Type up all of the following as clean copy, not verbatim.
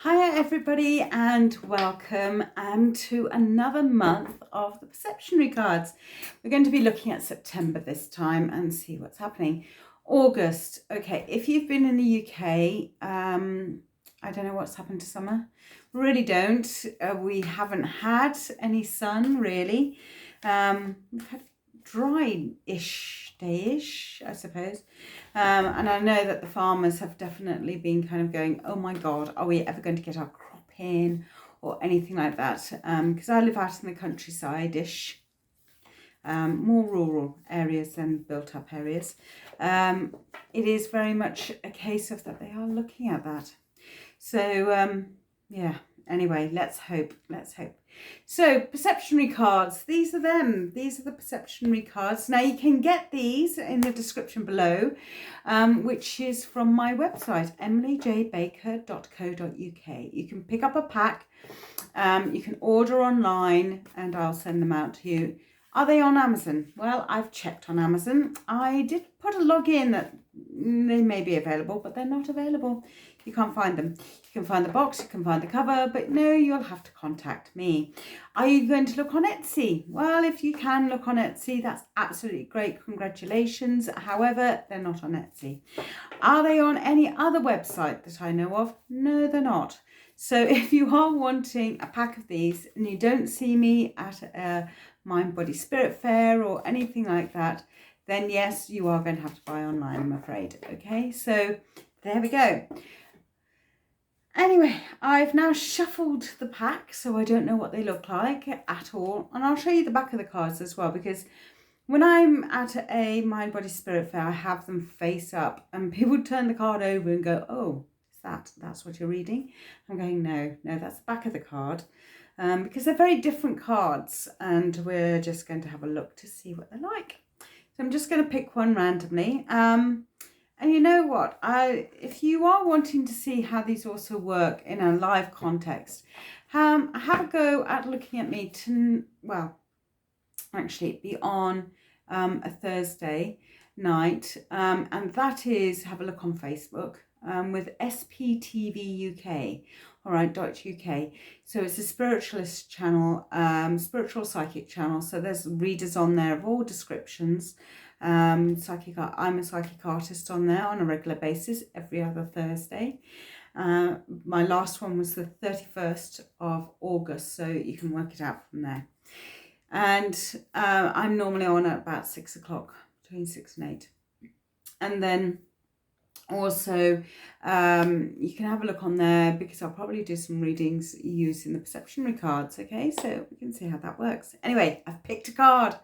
Hiya everybody and welcome to another month of the Perceptionary cards. We're going to be looking at September this time and see what's happening. August, okay, if you've been in the UK, I don't know what's happened to summer. Really don't. We haven't had any sun really. We've had dry-ish day-ish, I suppose. And I know that the farmers have definitely been kind of going, oh my God, are we ever going to get our crop in or anything like that? Because I live out in the countryside-ish, more rural areas than built-up areas. It is very much a case of that they are looking at that. So, yeah, anyway, let's hope. So, Perceptionary cards, these are them. These are the Perceptionary cards. Now, you can get these in the description below, which is from my website, emilyjbaker.co.uk. You can pick up a pack, you can order online, and I'll send them out to you. Are they on Amazon? Well, I've checked on Amazon. I did put a login that they may be available, but they're not available. You can't find them. You can find the box, you can find the cover, but no, you'll have to contact me. Are you going to look on Etsy? Well, if you can look on Etsy, that's absolutely great. Congratulations. However, they're not on Etsy. Are they on any other website that I know of? No, they're not. So if you are wanting a pack of these and you don't see me at a Mind, Body, Spirit fair or anything like that, then yes, you are going to have to buy online, I'm afraid. Okay, so there we go. Anyway, I've now shuffled the pack, so I don't know what they look like at all. And I'll show you the back of the cards as well, because when I'm at a Mind, Body, Spirit fair, I have them face up and people turn the card over and go, oh, is that's what you're reading? I'm going, no, that's the back of the card. Because they're very different cards and we're just going to have a look to see what they're like. So I'm just going to pick one randomly. And you know what, if you are wanting to see how these also work in a live context, have a go at looking at me actually it'd be on a Thursday night, and that is, have a look on Facebook with SPTV UK, all right, .uk. So it's a spiritualist channel, spiritual psychic channel. So there's readers on there of all descriptions. I'm a psychic artist on there on a regular basis every other Thursday. My last one was the 31st of August, so you can work it out from there. And I'm normally on at about 6 o'clock, between 6 and 8. And then also you can have a look on there, because I'll probably do some readings using the Perceptionary cards. Okay, so we can see how that works. Anyway, I've picked a card.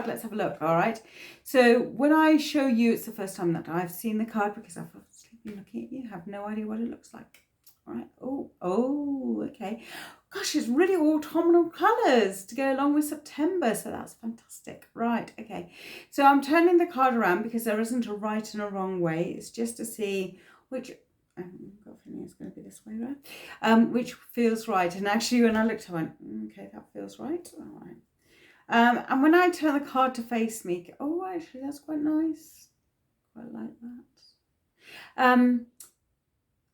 Let's have a look. All right, so when I show you, it's the first time that I've seen the card, because I've obviously been looking at you. I have no idea what it looks like. All right. Oh, okay. Gosh, it's really autumnal colours to go along with September, so that's fantastic. Right, okay. So I'm turning the card around because there isn't a right and a wrong way. It's just to see which, I've got a feeling it's going to be this way, right? Which feels right. And actually, when I looked, I went, okay, that feels right. All right. And when I turn the card to face me, oh, actually, that's quite nice. Quite like that.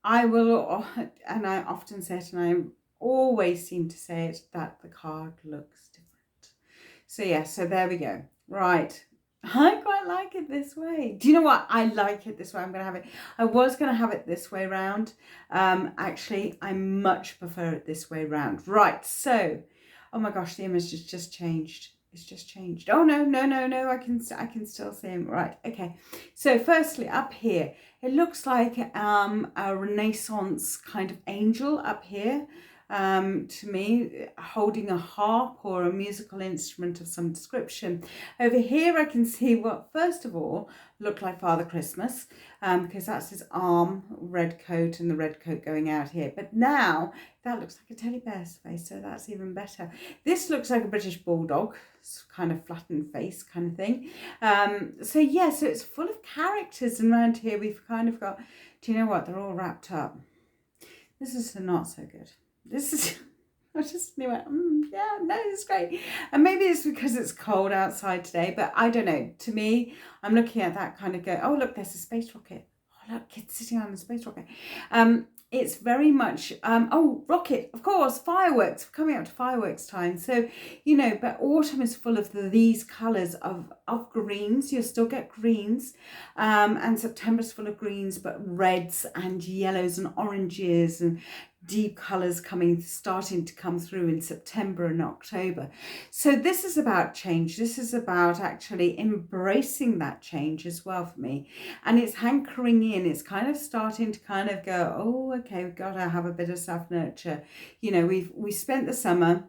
I will, and I often say it, and I always seem to say it, that the card looks different. So yeah, so there we go. Right. I quite like it this way. Do you know what? I like it this way. I was going to have it this way round. Actually, I much prefer it this way round. Right. So, oh my gosh, the image has just changed. It's just changed. Oh, no. I can still see him. Right. Okay. So firstly, up here, it looks like a Renaissance kind of angel up here. To me, holding a harp or a musical instrument of some description. Over here I can see what first of all looked like Father Christmas, because that's his arm, red coat, and the red coat going out here. But now that looks like a teddy bear's face, so that's even better. This looks like a British bulldog, kind of flattened face kind of thing. So yeah, so it's full of characters, and around here we've kind of got, do you know what, they're all wrapped up. This is not so good. This is, I just knew it. Yeah, no, it's great. And maybe it's because it's cold outside today, but I don't know. To me, I'm looking at that kind of go, oh, look, there's a space rocket. Oh, look, kids sitting on the space rocket. it's very much, oh, rocket, of course, fireworks, coming up to fireworks time. So, but autumn is full of these colours of greens. You'll still get greens. And September's full of greens, but reds and yellows and oranges and deep colours starting to come through in September and October. So this is about change. This is about actually embracing that change as well for me. And it's hankering in. It's kind of starting to kind of go, oh, okay, we've got to have a bit of self-nurture. We spent the summer,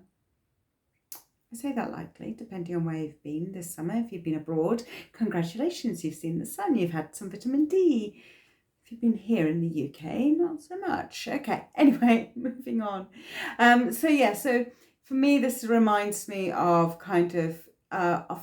I say that lightly, depending on where you've been this summer. If you've been abroad, congratulations, you've seen the sun, you've had some vitamin D. If you've been here in the UK, not so much. Okay, anyway, moving on. So for me, this reminds me of kind of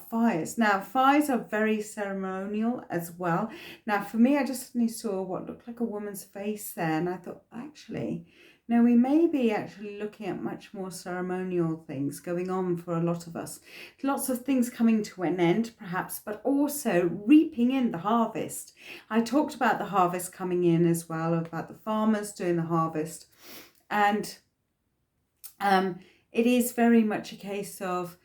fires. Now, fires are very ceremonial as well. Now, for me, I just suddenly saw what looked like a woman's face there, and I thought, actually, no, we may be actually looking at much more ceremonial things going on for a lot of us. Lots of things coming to an end, perhaps, but also reaping in the harvest. I talked about the harvest coming in as well, about the farmers doing the harvest. And it is very much a case of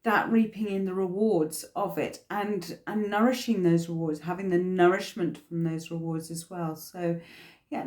that reaping in the rewards of it and nourishing those rewards, having the nourishment from those rewards as well. So yeah,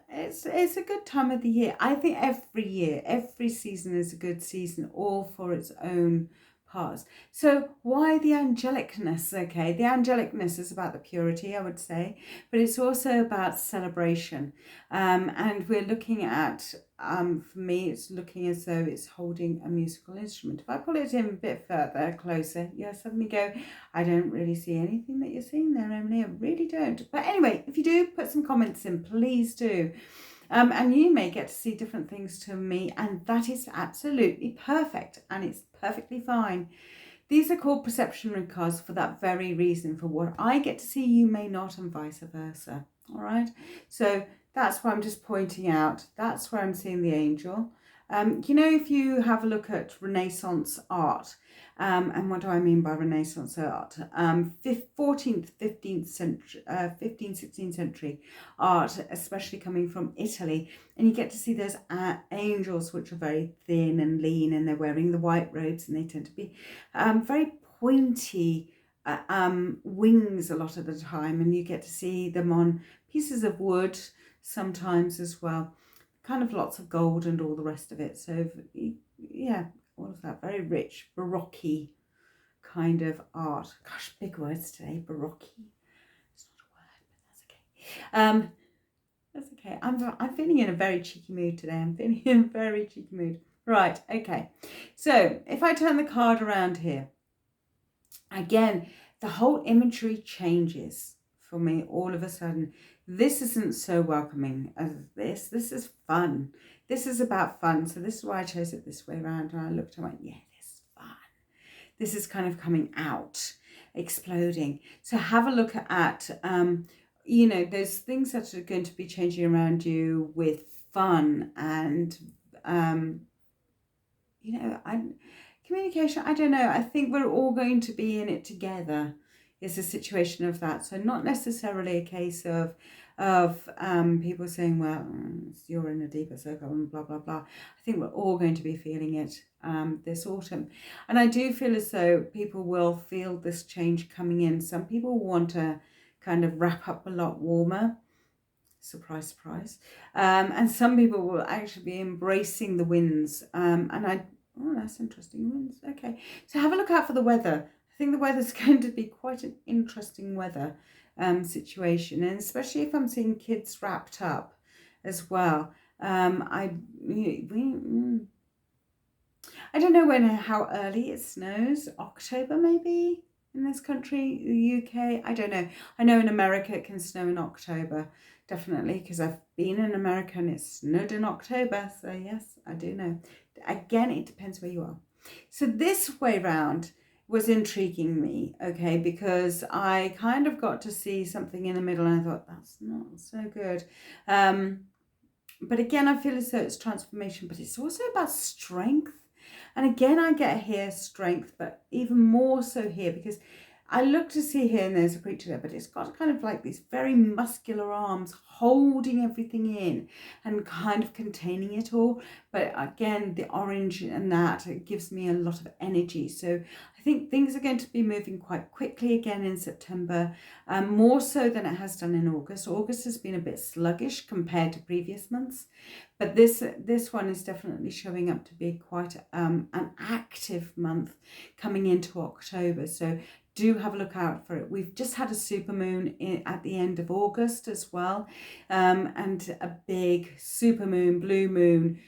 it's a good time of the year. I think every season is a good season, all for its own parts. So why the angelicness? Okay, the angelicness is about the purity, I would say, but it's also about celebration. And we're looking at, for me, it's looking as though it's holding a musical instrument. If I pull it in a bit further, closer, you suddenly go, I don't really see anything that you're seeing there, Emily. I really don't. But anyway, if you do, put some comments in, please do. And you may get to see different things to me, and that is absolutely perfect, and it's perfectly fine. These are called perceptionary cards for that very reason. For what I get to see, you may not, and vice versa. All right. So that's why I'm just pointing out. That's where I'm seeing the angel. If you have a look at Renaissance art, and what do I mean by Renaissance art? 14th, 15th century, 15th, 16th century art, especially coming from Italy. And you get to see those angels, which are very thin and lean, and they're wearing the white robes, and they tend to be very pointy wings a lot of the time. And you get to see them on pieces of wood sometimes as well. Kind of lots of gold and all the rest of it. So yeah, all of that very rich Baroque kind of art. Gosh, big words today. Baroque. It's not a word, but that's okay. I'm feeling in a very cheeky mood today. I'm feeling in a very cheeky mood. Right. Okay. So if I turn the card around here, again, the whole imagery changes for me all of a sudden. This isn't so welcoming as this. This is fun. This is about fun. So this is why I chose it this way around. And I looked and went, yeah, this is fun. This is kind of coming out, exploding. So have a look at, there's things that are going to be changing around you with fun and, communication. I don't know. I think we're all going to be in it together. Is a situation of that. So not necessarily a case of people saying, well, you're in a deeper circle and blah, blah, blah. I think we're all going to be feeling it this autumn. And I do feel as though people will feel this change coming in. Some people want to kind of wrap up a lot warmer. Surprise, surprise. And some people will actually be embracing the winds. Oh, that's interesting. Winds. Okay. So have a look out for the weather. I think the weather's going to be quite an interesting weather situation, and especially if I'm seeing kids wrapped up as well. I don't know how early it snows. October maybe in this country, the UK. I don't know. I know in America it can snow in October, definitely, because I've been in America and it snowed in October. So yes, I do know. Again, it depends where you are. So this way round was intriguing me, okay, because I kind of got to see something in the middle and I thought, that's not so good. But again, I feel as though it's transformation, but it's also about strength. And again, I get here strength, but even more so here, because I look to see here, and there's a creature there, but it's got kind of like these very muscular arms holding everything in and kind of containing it all. But again, the orange and that, it gives me a lot of energy. So I think things are going to be moving quite quickly again in September, more so than it has done in August. August has been a bit sluggish compared to previous months. But this one is definitely showing up to be quite an active month coming into October. So do have a look out for it. We've just had a supermoon at the end of August as well, and a big supermoon, blue moon,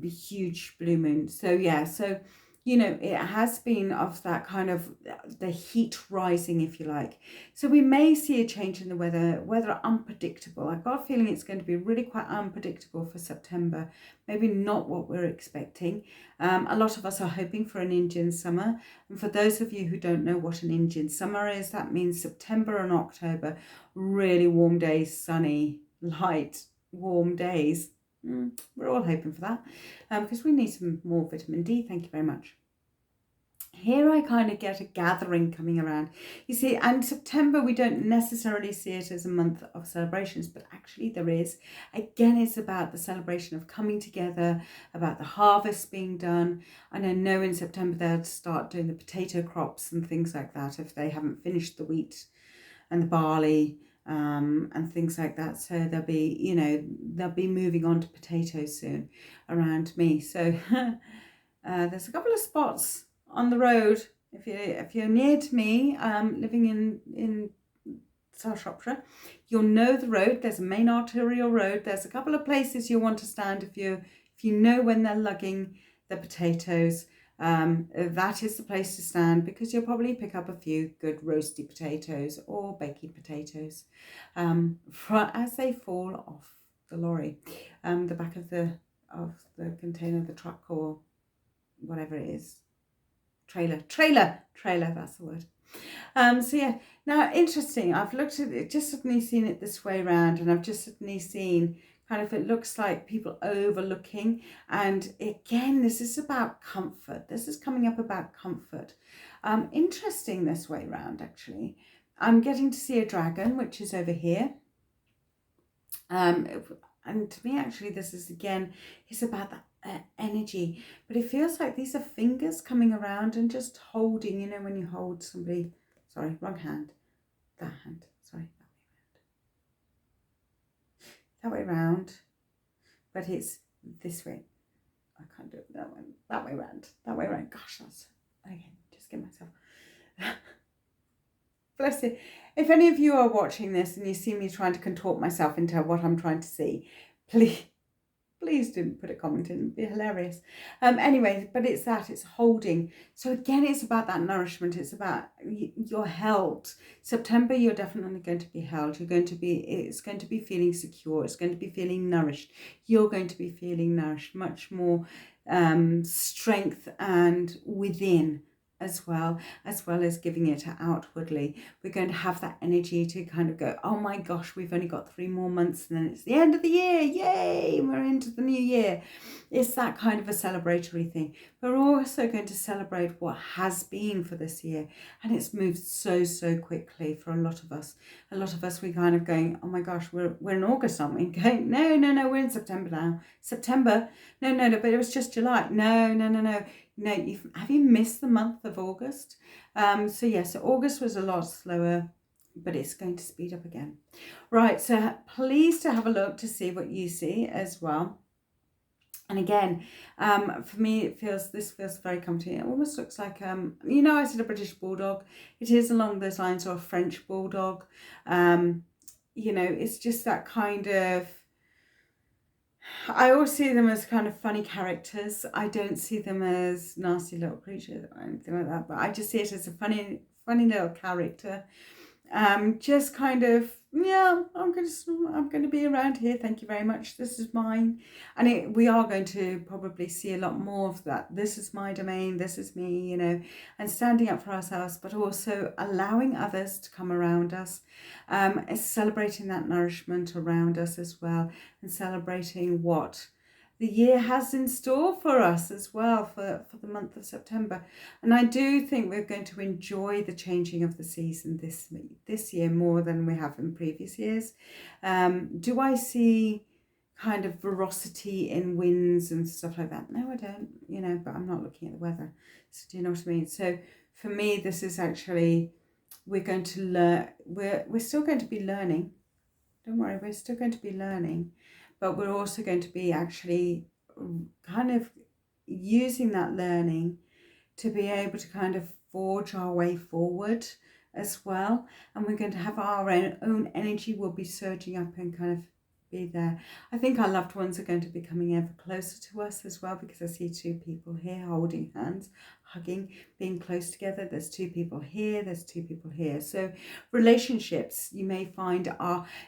huge blue moon. So yeah, so you know, it has been of that kind of the heat rising, if you like. So we may see a change in the weather unpredictable. I've got a feeling it's going to be really quite unpredictable for September. Maybe not what we're expecting. A lot of us are hoping for an Indian summer. And for those of you who don't know what an Indian summer is, that means September and October, really warm days, sunny, light, warm days. We're all hoping for that because we need some more vitamin D. Thank you very much. Here I kind of get a gathering coming around. You see, and September, we don't necessarily see it as a month of celebrations, but actually there is. Again, it's about the celebration of coming together, about the harvest being done. And I know in September they'll start doing the potato crops and things like that if they haven't finished the wheat and the barley and things like that. So they'll be moving on to potatoes soon around me. So there's a couple of spots on the road. If you're near to me, living in South Shropshire, you'll know the road. There's a main arterial road. There's a couple of places you'll want to stand if you know when they're lugging the potatoes. That is the place to stand because you'll probably pick up a few good roasty potatoes or baking potatoes as they fall off the lorry, the back of the container, the truck or whatever it is. Trailer, that's the word. So yeah, now interesting, I've looked at it, just suddenly seen it this way around, and I've just suddenly seen kind of, it looks like people overlooking, and again, this is about comfort. This is coming up about comfort. Interesting this way around, actually. I'm getting to see a dragon, which is over here. And to me, actually, this is, again, it's about that energy, but it feels like these are fingers coming around and just holding, you know, when you hold somebody, sorry, wrong hand, that hand, sorry, that way round, but it's this way. I can't do it that way, that way round, gosh, that's, okay, just get myself, bless you. If any of you are watching this and you see me trying to contort myself into what I'm trying to see, please do put a comment in, it'd be hilarious. Anyway, but it's holding. So again, it's about that nourishment. It's about your held. September, you're definitely going to be held. It's going to be feeling secure. It's going to be feeling nourished. You're going to be feeling nourished, much more strength and within as well as giving it outwardly. We're going to have that energy to kind of go, oh my gosh, we've only got 3 more months and then it's the end of the year, yay, we're into the new year. It's that kind of a celebratory thing. But we're also going to celebrate what has been for this year, and it's moved so quickly for a lot of us. We're kind of going, oh my gosh, we're in August, aren't we? Going, no, we're in September now. September? No, but it was just July. No. No, have you missed the month of August? So August was a lot slower, but it's going to speed up again. Right, so please to have a look to see what you see as well. And again, for me, this feels very comforting. It almost looks like, I said a British Bulldog. It is along those lines, or a French Bulldog. It's just that kind of, I always see them as kind of funny characters. I don't see them as nasty little creatures or anything like that, but I just see it as a funny little character. Just kind of, yeah, I'm going to be around here. Thank you very much. This is mine. And we are going to probably see a lot more of that. This is my domain. This is me, and standing up for ourselves, but also allowing others to come around us, celebrating that nourishment around us as well, and celebrating what the year has in store for us as well for the month of September. And I do think we're going to enjoy the changing of the season this year more than we have in previous years. Do I see kind of ferocity in winds and stuff like that? No, I don't, but I'm not looking at the weather. So do you know what I mean? So for me, this is actually, we're going to learn, we're still going to be learning. Don't worry, we're still going to be learning, but we're also going to be actually kind of using that learning to be able to kind of forge our way forward as well. And we're going to have our own energy will be surging up and kind of be there. I think our loved ones are going to be coming ever closer to us as well, because I see two people here holding hands, hugging, being close together. There's two people here, there's two people here. So relationships, you may find,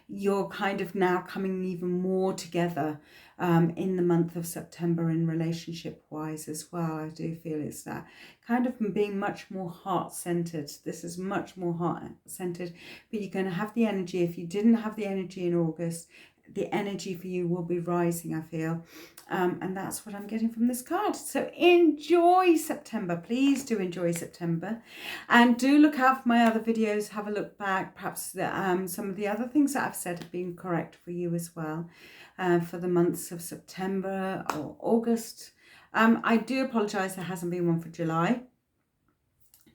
you're kind of now coming even more together in the month of September in relationship wise as well. I do feel it's that kind of being much more heart-centered. This is much more heart-centered, but you're going to have the energy. If you didn't have the energy in August, the energy for you will be rising, I feel. And that's what I'm getting from this card. So enjoy September. Please do enjoy September. And do look out for my other videos. Have a look back. Perhaps some of the other things that I've said have been correct for you as well for the months of September or August. I do apologise there hasn't been one for July.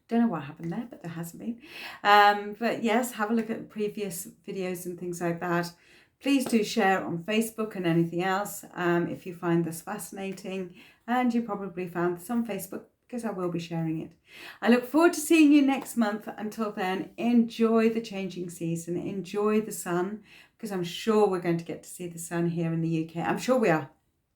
Don't know what happened there, but there hasn't been. But yes, have a look at the previous videos and things like that. Please do share on Facebook and anything else if you find this fascinating, and you probably found this on Facebook because I will be sharing it. I look forward to seeing you next month. Until then, enjoy the changing season, enjoy the sun, because I'm sure we're going to get to see the sun here in the UK. I'm sure we are,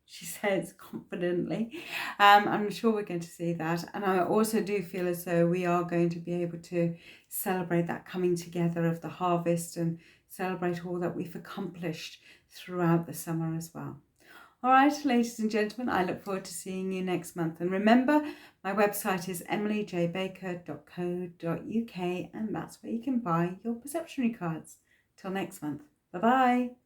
she says confidently. I'm sure we're going to see that. And I also do feel as though we are going to be able to celebrate that coming together of the harvest and celebrate all that we've accomplished throughout the summer as well. All right, ladies and gentlemen, I look forward to seeing you next month. And remember, my website is emilyjbaker.co.uk, and that's where you can buy your Perceptionary cards. Till next month. Bye-bye.